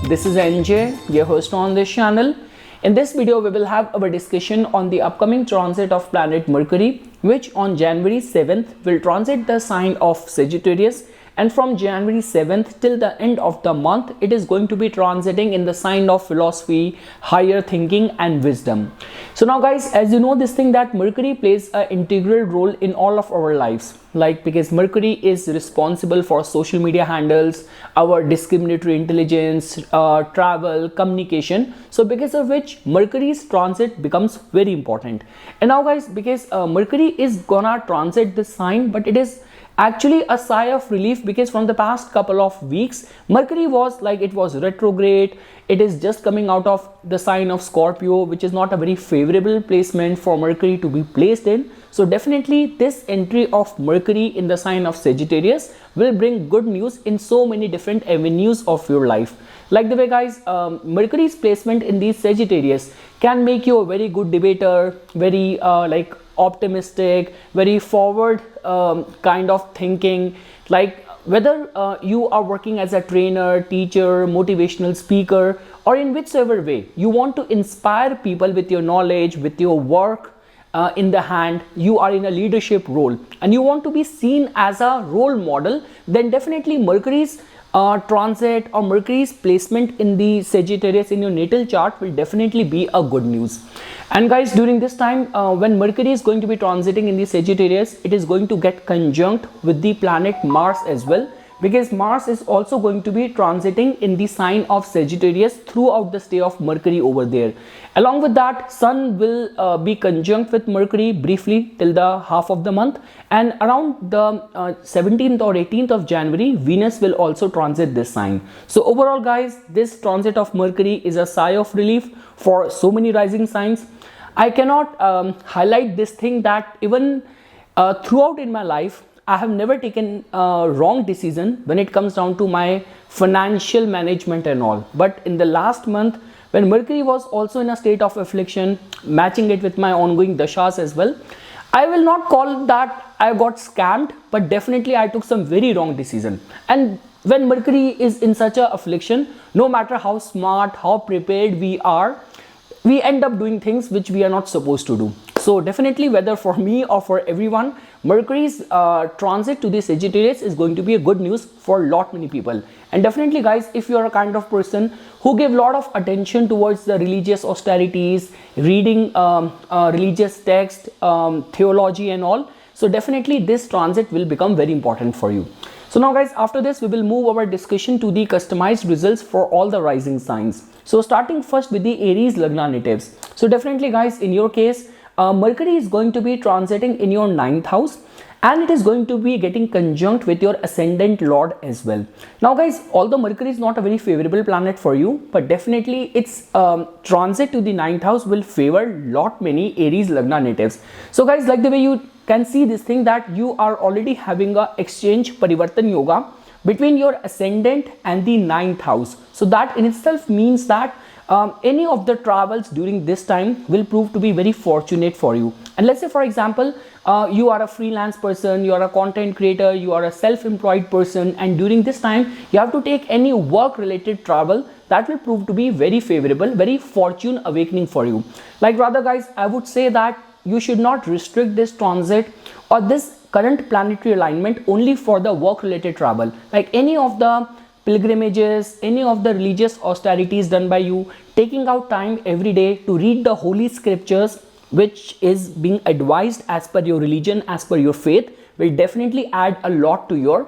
this is NJ, your host on this channel. In this video, we will have our discussion on the upcoming transit of planet Mercury, which on January 7th will transit the sign of Sagittarius, and from January 7th till the end of the month, it is going to be transiting in the sign of philosophy, higher thinking and wisdom. So now guys, as you know this thing that Mercury plays an integral role in all of our lives, because Mercury is responsible for social media handles, our discriminatory intelligence, travel, communication. So because of which Mercury's transit becomes very important. And now guys, because Mercury is gonna transit this sign, but it is actually a sigh of relief, because from the past couple of weeks Mercury was it was retrograde. It is just coming out of the sign of Scorpio, which is not a very favorable placement for Mercury to be placed in. So definitely this entry of Mercury in the sign of Sagittarius will bring good news in so many different avenues of your life. Like the way guys, Mercury's placement in the Sagittarius can make you a very good debater, very optimistic, very forward kind of thinking. Whether you are working as a trainer, teacher, motivational speaker, or in whichever way you want to inspire people with your knowledge, with your work in the hand, you are in a leadership role and you want to be seen as a role model, then definitely Mercury's transit or Mercury's placement in the Sagittarius in your natal chart will definitely be a good news. And guys, during this time when Mercury is going to be transiting in the Sagittarius, it is going to get conjunct with the planet Mars as well, because Mars is also going to be transiting in the sign of Sagittarius throughout the stay of Mercury over there. Along with that, Sun will be conjunct with Mercury briefly till the half of the month, and around the 17th or 18th of January, Venus will also transit this sign. So overall guys, this transit of Mercury is a sigh of relief for so many rising signs. I cannot highlight this thing that even throughout in my life, I have never taken a wrong decision when it comes down to my financial management and all. But in the last month, when Mercury was also in a state of affliction, matching it with my ongoing dashas as well, I will not call that I got scammed, but definitely I took some very wrong decision. And when Mercury is in such a affliction, no matter how smart, how prepared we are, we end up doing things which we are not supposed to do. So definitely, whether for me or for everyone, Mercury's transit to the Sagittarius is going to be a good news for many people. And definitely guys, if you are a kind of person who give a lot of attention towards the religious austerities, reading religious text, theology and all, so definitely this transit will become very important for you. So now guys, after this we will move our discussion to the customized results for all the rising signs. So starting first with the Aries Lagna natives. So definitely guys, in your case, Mercury is going to be transiting in your 9th house, and it is going to be getting conjunct with your ascendant lord as well. Now guys, although Mercury is not a very favorable planet for you, but definitely its transit to the 9th house will favor many Aries Lagna natives. So guys, like the way you can see this thing that you are already having a exchange Parivartan Yoga between your ascendant and the 9th house. So that in itself means that any of the travels during this time will prove to be very fortunate for you. And let's say for example, you are a freelance person, you are a content creator, you are a self-employed person, and during this time you have to take any work related travel, that will prove to be very favorable, very fortune awakening for you. Rather guys, I would say that you should not restrict this transit or this current planetary alignment only for the work related travel. Any of the pilgrimages, any of the religious austerities done by you, taking out time every day to read the holy scriptures, which is being advised as per your religion, as per your faith, will definitely add a lot to your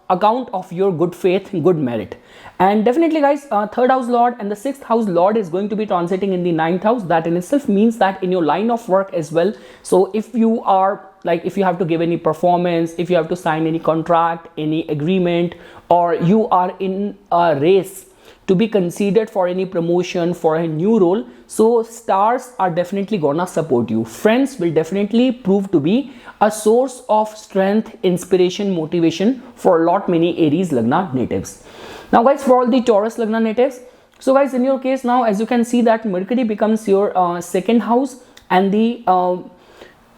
account of your good faith, good merit. And definitely guys, 3rd house lord and the 6th house lord is going to be transiting in the 9th house. That in itself means that in your line of work as well, so if you are if you have to give any performance, if you have to sign any contract, any agreement, or you are in a race to be considered for any promotion, for a new role, so stars are definitely gonna support you. Friends will definitely prove to be a source of strength, inspiration, motivation for many Aries Lagna natives. Now guys, for all the Taurus Lagna natives, so guys, in your case now, as you can see that Mercury becomes your 2nd house and the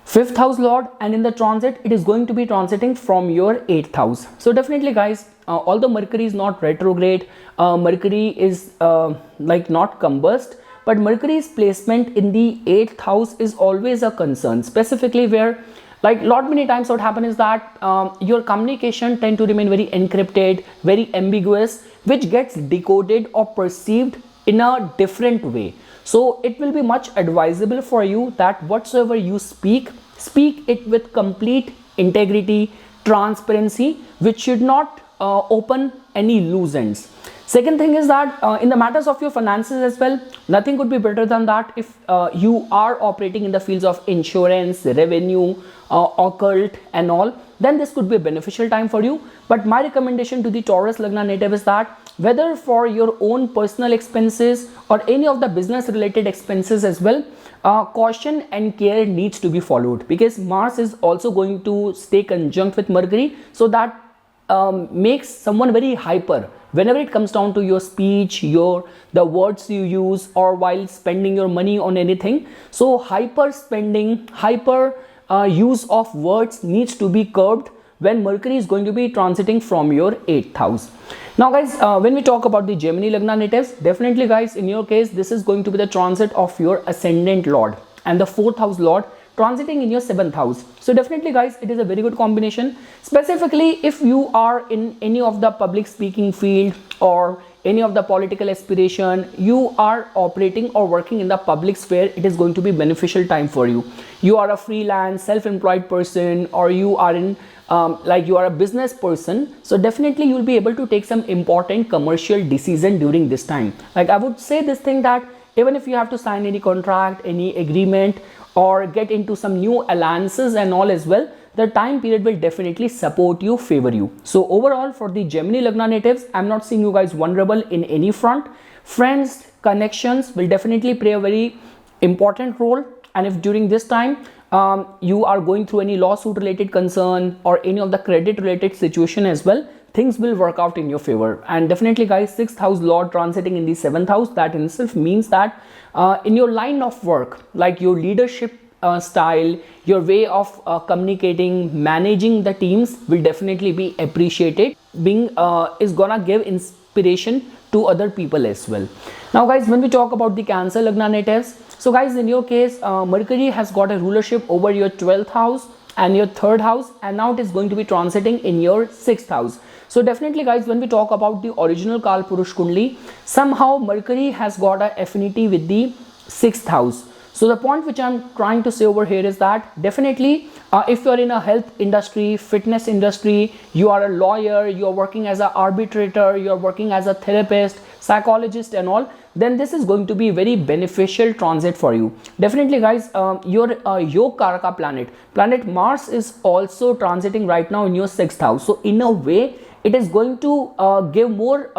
5th house lord, and in the transit it is going to be transiting from your 8th house. So definitely guys, although Mercury is not retrograde, Mercury is like not combust, but Mercury's placement in the 8th house is always a concern, specifically where like lot many times what happens is that your communication tend to remain very encrypted, very ambiguous, which gets decoded or perceived in a different way. So it will be much advisable for you that whatsoever you speak it with complete integrity, transparency, which should not open any loose ends. Second thing is that in the matters of your finances as well, nothing could be better than that. If you are operating in the fields of insurance, revenue, occult and all, then this could be a beneficial time for you. But my recommendation to the Taurus Lagna native is that whether for your own personal expenses or any of the business related expenses as well, caution and care needs to be followed, because Mars is also going to stay conjunct with Mercury, so that makes someone very hyper whenever it comes down to your speech, the words you use, or while spending your money on anything. So hyper spending, hyper use of words needs to be curbed when Mercury is going to be transiting from your 8th house. Now guys, when we talk about the Gemini Lagna natives, definitely guys, in your case this is going to be the transit of your ascendant lord and the 4th house lord transiting in your 7th house. So definitely guys, it is a very good combination, specifically if you are in any of the public speaking field or any of the political aspiration, you are operating or working in the public sphere, it is going to be beneficial time for you. You are a freelance, self-employed person, or you are in like you are a business person, so definitely you will be able to take some important commercial decision during this time. Like I would say this thing that even if you have to sign any contract, any agreement, or get into some new alliances and all as well, the time period will definitely support you, favor you. So overall for the Gemini Lagna natives, I'm not seeing you guys vulnerable in any front. Friends, connections will definitely play a very important role, and if during this time you are going through any lawsuit related concern or any of the credit related situation as well, things will work out in your favor. And definitely guys, 6th house lord transiting in the 7th house, that in itself means that in your line of work, like your leadership style, your way of communicating, managing the teams will definitely be appreciated, being is gonna give inspiration to other people as well. Now guys, when we talk about the Cancer Lagna natives, so guys, in your case Mercury has got a rulership over your 12th house and your 3rd house, and now it is going to be transiting in your 6th house. So definitely guys, when we talk about the original Kal Purush Kundli, somehow Mercury has got an affinity with the 6th house. So the point which I'm trying to say over here is that definitely if you're in a health industry, fitness industry, you are a lawyer, you are working as an arbitrator, you are working as a therapist, psychologist and all, then this is going to be very beneficial transit for you. Definitely guys, your Yog Karaka planet Mars is also transiting right now in your 6th house. So in a way, it is going to give more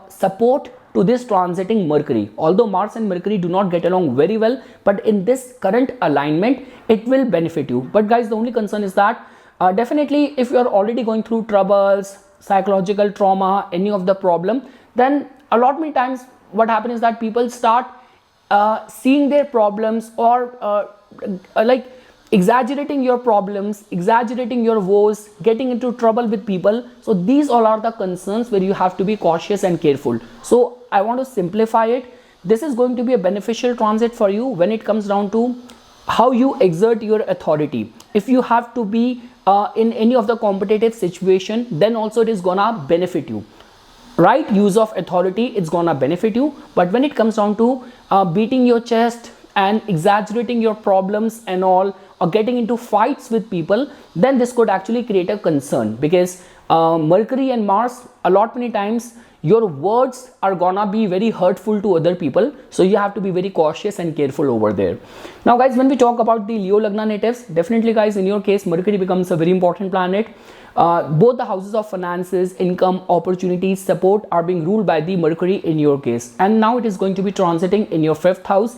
support to this transiting Mercury. Although Mars and Mercury do not get along very well, but in this current alignment, it will benefit you. But guys, the only concern is that definitely if you are already going through troubles, psychological trauma, any of the problem, then a lot many times what happens is that people start seeing their problems or like exaggerating your problems, exaggerating your woes, getting into trouble with people. So these all are the concerns where you have to be cautious and careful. So I want to simplify it. This is going to be a beneficial transit for you when it comes down to how you exert your authority. If you have to be in any of the competitive situation, then also it is gonna benefit you. Right use of authority, it's gonna benefit you. But when it comes down to beating your chest and exaggerating your problems and all, or getting into fights with people, then this could actually create a concern, because Mercury and Mars, a lot many times your words are gonna be very hurtful to other people, so you have to be very cautious and careful over there. Now guys, when we talk about the Leo Lagna natives, definitely guys, in your case Mercury becomes a very important planet. Both the houses of finances, income, opportunities, support are being ruled by the Mercury in your case, and now it is going to be transiting in your 5th house,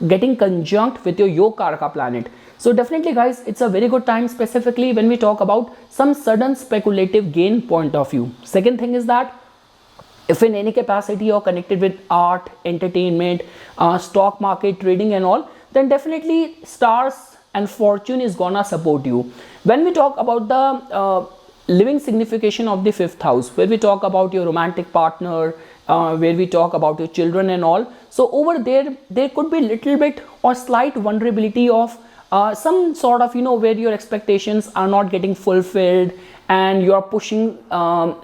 getting conjunct with your Yog Karaka planet. So definitely guys, it's a very good time, specifically when we talk about some sudden speculative gain point of view. Second thing is that if in any capacity you're connected with art, entertainment, stock market, trading and all, then definitely stars and fortune is gonna support you. When we talk about the living signification of the fifth house, where we talk about your romantic partner, where we talk about your children and all. So over there could be little bit or slight vulnerability of some sort of, where your expectations are not getting fulfilled and you are pushing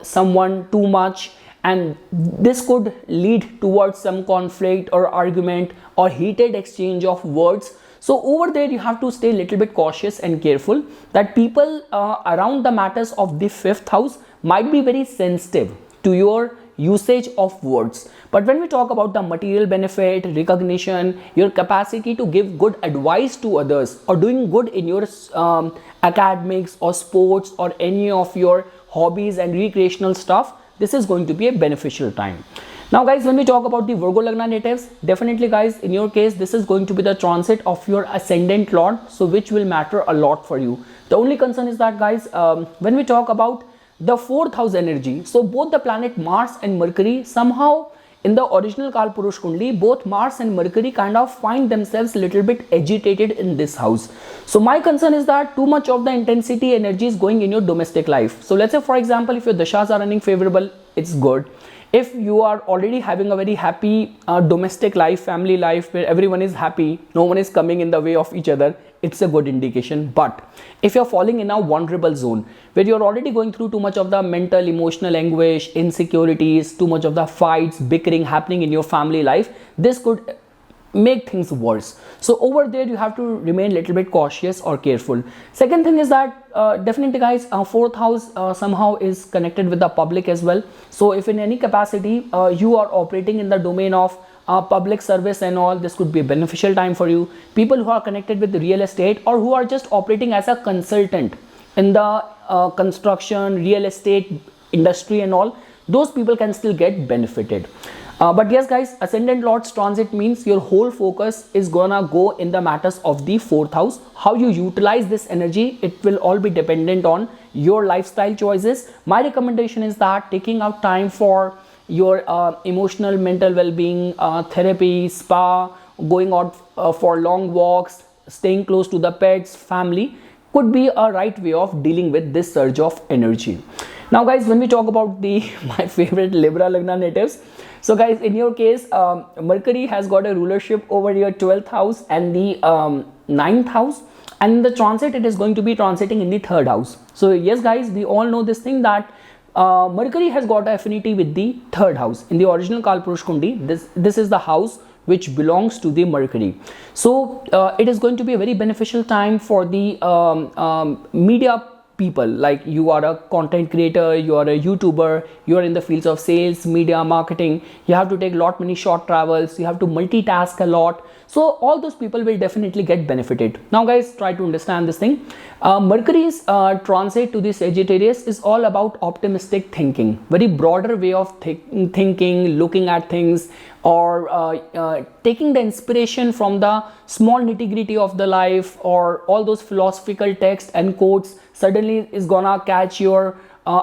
someone too much, and this could lead towards some conflict or argument or heated exchange of words. So over there you have to stay a little bit cautious and careful, that people around the matters of the fifth house might be very sensitive to your usage of words. But when we talk about the material benefit, recognition, your capacity to give good advice to others, or doing good in your academics or sports or any of your hobbies and recreational stuff, this is going to be a beneficial time. Now guys, when we talk about the Virgo Lagna natives, definitely guys, in your case, this is going to be the transit of your ascendant lord, so which will matter a lot for you. The only concern is that guys, when we talk about the fourth house energy, so both the planet Mars and Mercury, somehow in the original Kalpurush Kundli, both Mars and Mercury kind of find themselves a little bit agitated in this house. So my concern is that too much of the intensity energy is going in your domestic life. So let's say for example, if your dashas are running favorable, it's good. If you are already having a very happy domestic life, family life, where everyone is happy, no one is coming in the way of each other, it's a good indication. But if you're falling in a vulnerable zone, where you're already going through too much of the mental, emotional anguish, insecurities, too much of the fights, bickering happening in your family life, this could make things worse. So over there you have to remain a little bit cautious or careful. Second thing is that definitely guys, fourth house somehow is connected with the public as well. So if in any capacity you are operating in the domain of public service and all, this could be a beneficial time for you. People who are connected with the real estate, or who are just operating as a consultant in the construction, real estate industry and all, those people can still get benefited. But yes guys, ascendant lord's transit means your whole focus is gonna go in the matters of the fourth house. How you utilize this energy, it will all be dependent on your lifestyle choices. My recommendation is that taking out time for your emotional, mental well-being, therapy, spa, going out for long walks, staying close to the pets, family, could be a right way of dealing with this surge of energy. Now guys, when we talk about my favorite Libra Lagna natives, so guys, in your case, Mercury has got a rulership over your 12th house and the 9th house, and in the transit it is going to be transiting in the 3rd house. So yes guys, we all know this thing that Mercury has got an affinity with the 3rd house. In the original Kalpurush Kundi, this is the house which belongs to the Mercury. So it is going to be a very beneficial time for the media people, like you are a content creator, you are a YouTuber, you are in the fields of sales, media, marketing, you have to take many short travels, you have to multitask a lot. So all those people will definitely get benefited. Now guys, try to understand this thing. Mercury's transit to the Sagittarius is all about optimistic thinking, very broader way of thinking, looking at things, or taking the inspiration from the small nitty-gritty of the life, or all those philosophical texts and quotes suddenly is gonna catch your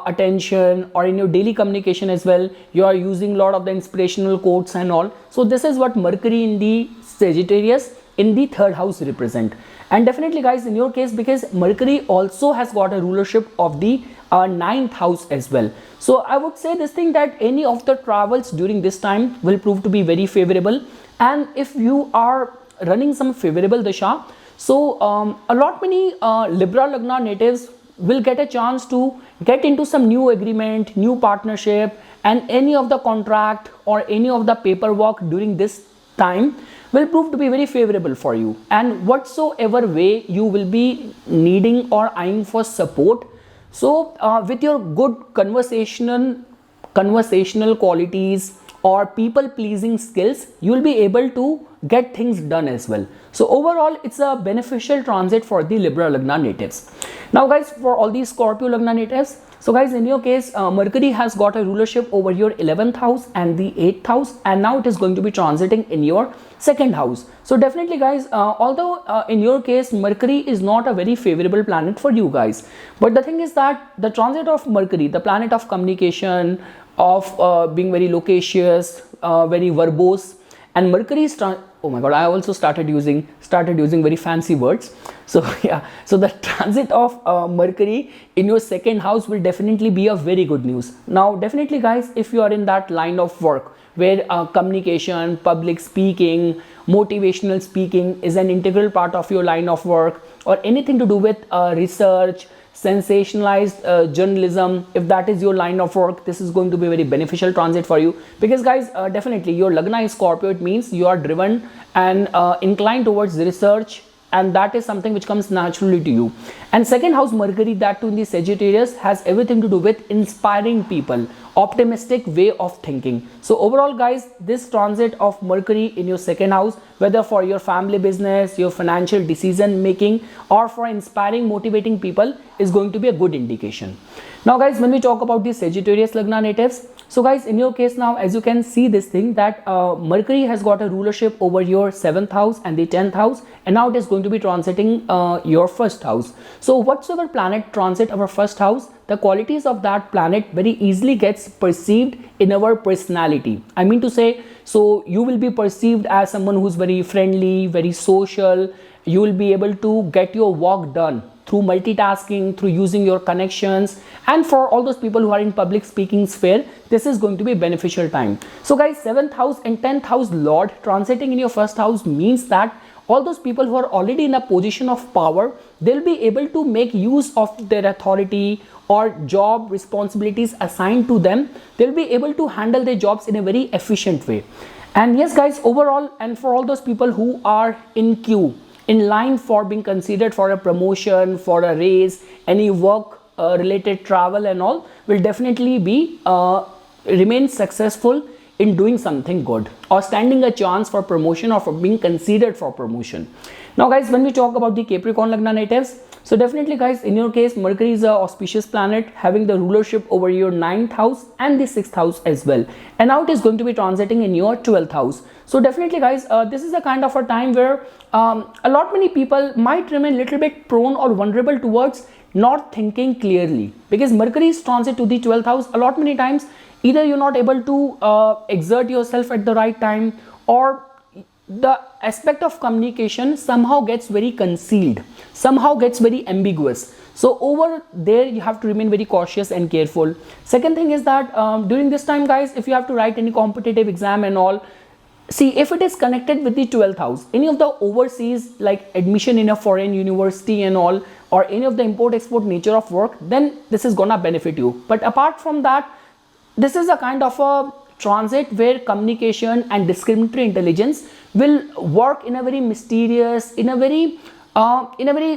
attention, or in your daily communication as well, you are using a lot of the inspirational quotes and all. So this is what Mercury in the Sagittarius in the 3rd house represent. And definitely guys, in your case, because Mercury also has got a rulership of the 9th house as well. So I would say this thing, that any of the travels during this time will prove to be very favorable. And if you are running some favorable dasha, so many Libra Lagna natives will get a chance to get into some new agreement, new partnership, and any of the contract or any of the paperwork during this time will prove to be very favorable for you. And whatsoever way you will be needing or eyeing for support, so with your good conversational qualities or people pleasing skills, you will be able to get things done as well. So overall, it's a beneficial transit for the Libra Lagna natives. Now guys, for all these Scorpio Lagna natives, so guys, in your case, Mercury has got a rulership over your 11th house and the 8th house, and now it is going to be transiting in your 2nd house. So definitely guys, although in your case Mercury is not a very favorable planet for you guys, but the thing is that the transit of Mercury, the planet of communication, of being very loquacious, very verbose, and Mercury's oh my god, I also started using very fancy words. So yeah, so the transit of Mercury in your second house will definitely be a very good news. Now definitely guys, if you are in that line of work where communication, public speaking, motivational speaking is an integral part of your line of work, or anything to do with research, sensationalized journalism, if that is your line of work, this is going to be a very beneficial transit for you. Because guys, definitely your Lagna is Scorpio. It means you are driven and inclined towards research, and that is something which comes naturally to you. And second house Mercury, that too in the Sagittarius, has everything to do with inspiring people, optimistic way of thinking. So overall guys, this transit of Mercury in your second house, whether for your family business, your financial decision making, or for inspiring, motivating people, is going to be a good indication. Now guys, when we talk about the Sagittarius Lagna natives, so guys, in your case now, as you can see this thing, that Mercury has got a rulership over your 7th house and the 10th house, and now it is going to be transiting your first house. So whatsoever planet transit our first house, the qualities of that planet very easily gets perceived in our personality. I mean to say, so you will be perceived as someone who's very friendly, very social. You will be able to get your work done through multitasking, through using your connections. And for all those people who are in public speaking sphere, this is going to be a beneficial time. So guys, 7th house and 10th house Lord transiting in your first house means that all those people who are already in a position of power, they'll be able to make use of their authority or job responsibilities assigned to them. They'll be able to handle their jobs in a very efficient way. And yes guys, overall, and for all those people who are in queue, in line for being considered for a promotion, for a raise, any work related travel and all, will definitely be remain successful in doing something good, or standing a chance for promotion, or for being considered for promotion. Now guys, when we talk about the Capricorn Lagna natives, so definitely guys, in your case, Mercury is a auspicious planet having the rulership over your 9th house and the 6th house as well, and now it is going to be transiting in your 12th house. So definitely guys, this is a kind of a time where a lot many people might remain a little bit prone or vulnerable towards not thinking clearly, because Mercury's transit to the 12th house, a lot many times either you're not able to exert yourself at the right time, or the aspect of communication somehow gets very concealed, somehow gets very ambiguous. So over there you have to remain very cautious and careful. Second thing is that during this time guys, if you have to write any competitive exam and all, see, if it is connected with the 12th house, any of the overseas like admission in a foreign university and all, or any of the import-export nature of work, then this is gonna benefit you. But apart from that, this is a kind of a transit where communication and discriminatory intelligence will work in a very mysterious, in a very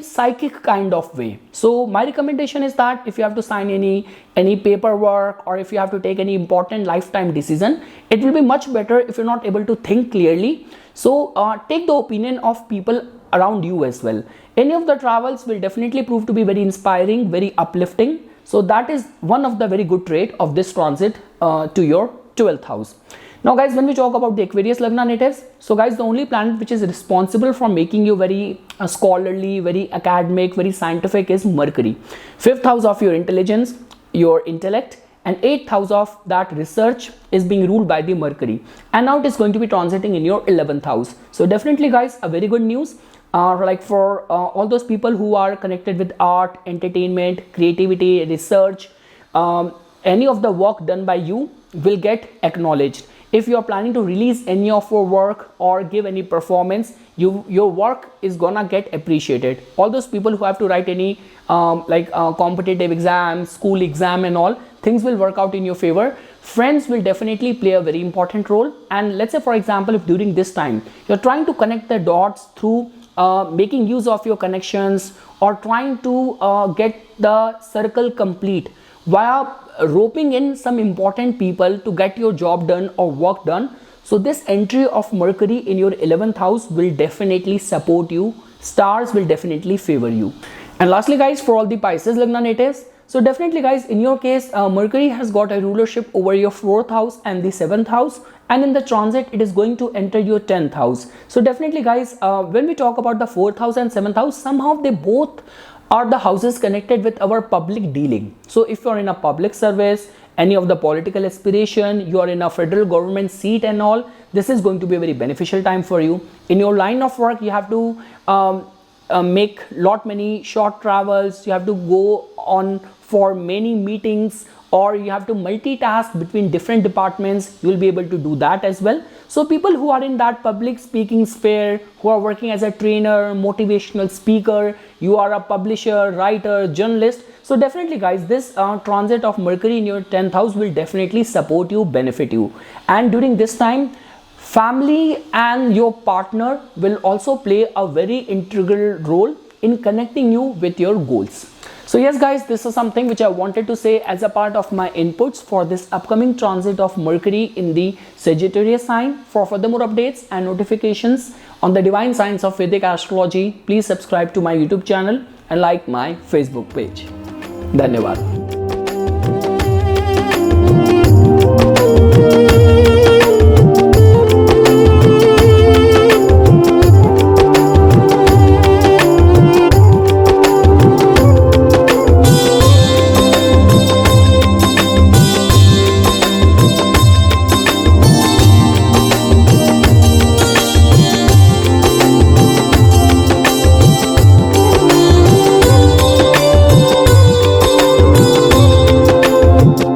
psychic kind of way. So my recommendation is that if you have to sign any paperwork, or if you have to take any important lifetime decision, it will be much better if you're not able to think clearly. So take the opinion of people around you as well. Any of the travels will definitely prove to be very inspiring, very uplifting. So that is one of the very good trait of this transit to your 12th house. Now guys, when we talk about the Aquarius Lagna natives, so guys, the only planet which is responsible for making you very scholarly, very academic, very scientific is Mercury. 5th house of your intelligence, your intellect, and 8th house of that research is being ruled by the Mercury. And now it is going to be transiting in your 11th house. So definitely guys, a very good news. Like for all those people who are connected with art, entertainment, creativity, research, any of the work done by you will get acknowledged. If you are planning to release any of your work or give any performance, your work is gonna get appreciated. All those people who have to write any competitive exams, school exam and all, things will work out in your favor. Friends will definitely play a very important role. And let's say for example, if during this time you're trying to connect the dots through making use of your connections, or trying to get the circle complete via roping in some important people to get your job done or work done, so this entry of Mercury in your 11th house will definitely support you. Stars will definitely favor you. And lastly guys, for all the Pisces Lagna natives, so definitely guys, in your case, Mercury has got a rulership over your 4th house and the 7th house, and in the transit it is going to enter your 10th house. So definitely guys, when we talk about the 4th house and 7th house, somehow they both are the houses connected with our public dealing. So if you're in a public service, any of the political aspiration, you are in a federal government seat and all, this is going to be a very beneficial time for you. In your line of work, you have to make many short travels, you have to go on for many meetings, or you have to multitask between different departments. You will be able to do that as well. So people who are in that public speaking sphere, who are working as a trainer, motivational speaker, you are a publisher, writer, journalist, so definitely guys, this transit of Mercury in your 10th house will definitely support you, benefit you. And during this time, family and your partner will also play a very integral role in connecting you with your goals. So yes guys, this is something which I wanted to say as a part of my inputs for this upcoming transit of Mercury in the Sagittarius sign. For further more updates and notifications on the divine science of Vedic astrology, please subscribe to my YouTube channel and like my Facebook page. Dhanyavad.